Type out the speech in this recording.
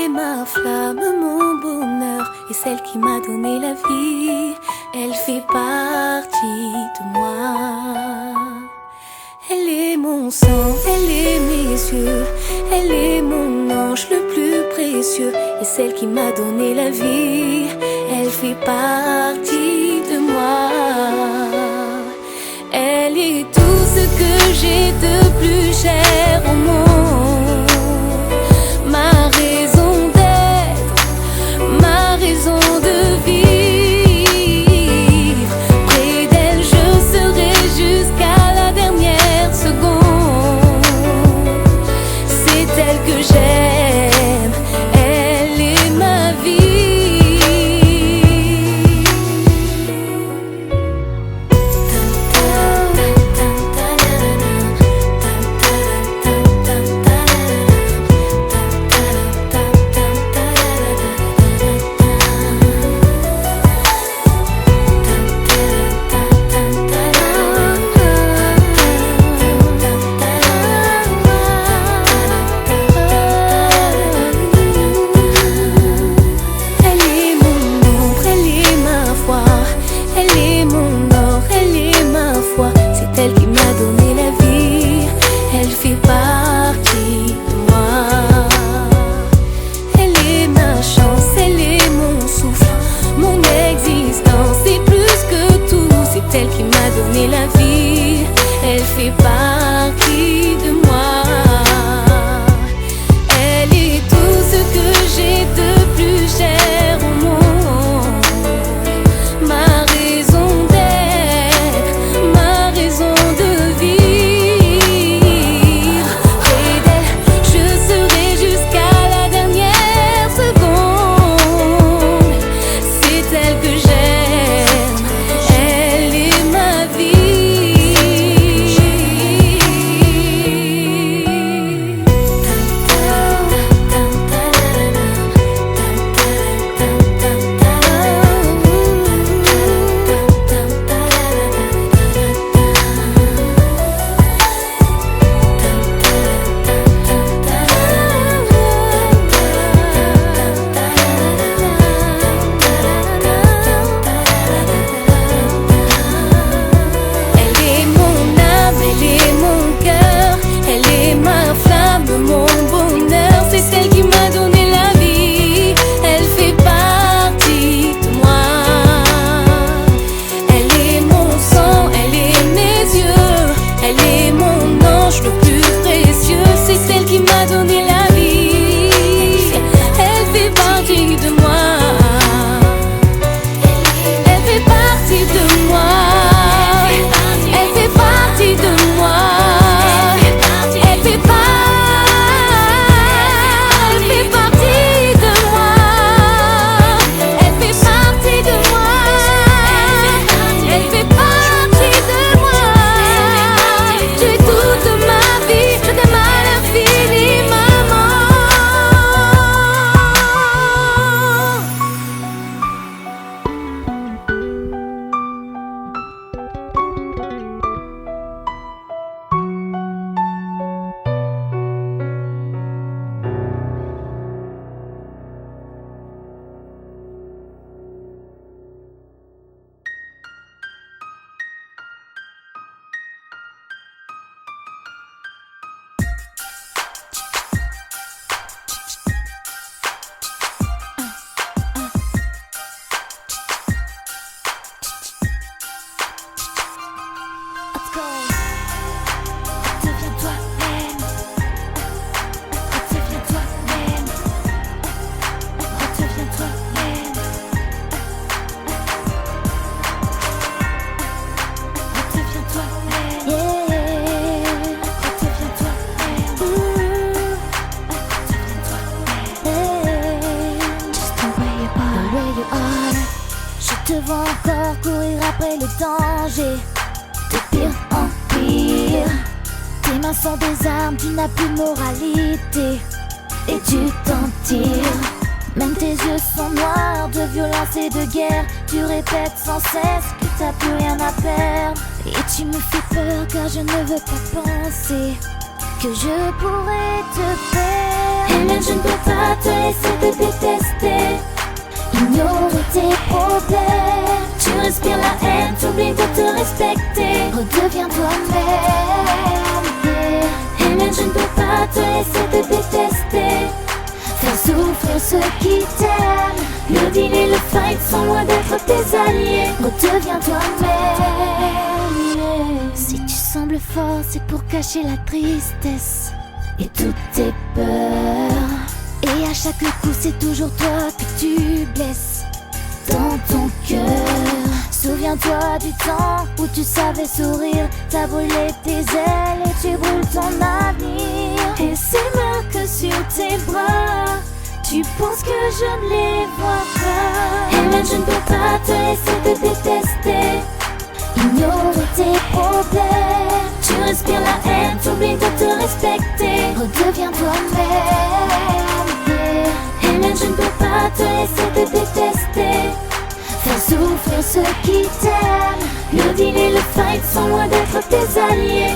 est ma flamme, mon bonheur, et celle qui m'a donné la vie. Elle fait partie de moi. Elle est mon sang, elle est mes yeux, elle est mon ange le plus précieux, et celle qui m'a donné la vie. Elle fait partie de moi. Elle est tout ce que j'ai de plus cher au monde. Ma raison d'être, ma raison de vivre. Près d'elle je serai jusqu'à la dernière seconde. C'est elle que j'aime, elle est ma vie. Je te vois encore courir après le danger, de pire en pire. Tes mains sont des armes, tu n'as plus de moralité et tu t'en tires. Même tes yeux sont noirs de violence et de guerre. Tu répètes sans cesse que t'as plus rien à perdre. Et tu me fais peur car je ne veux pas penser que je pourrais te perdre. Hélène, je ne peux pas te laisser te détester, ignorer tes problèmes. Tu respires la haine, t'oublies de te respecter. Redeviens toi-même, yeah. Hélène, je ne peux pas te laisser te détester, faire souffrir ceux qui t'aiment. Le deal et le fight sont loin d'être tes alliés. Redeviens toi-même, yeah. Si tu sembles fort, c'est pour cacher la tristesse et toutes tes peurs. Et à chaque coup, c'est toujours toi que tu blesses dans ton cœur. Souviens-toi du temps où tu savais sourire. T'as brûlé tes ailes et tu brûles ton avenir. Et ces marques sur tes bras, tu penses que je ne les vois pas. Hélène, je ne peux pas te laisser te détester, ignorer tes problèmes. Tu respires la haine, t'oublies de te respecter. Redeviens toi-même, yeah. Hélène, je ne peux pas te laisser te détester, faire souffrir ceux qui t'aiment. Le deal et le fight sont loin d'être tes alliés.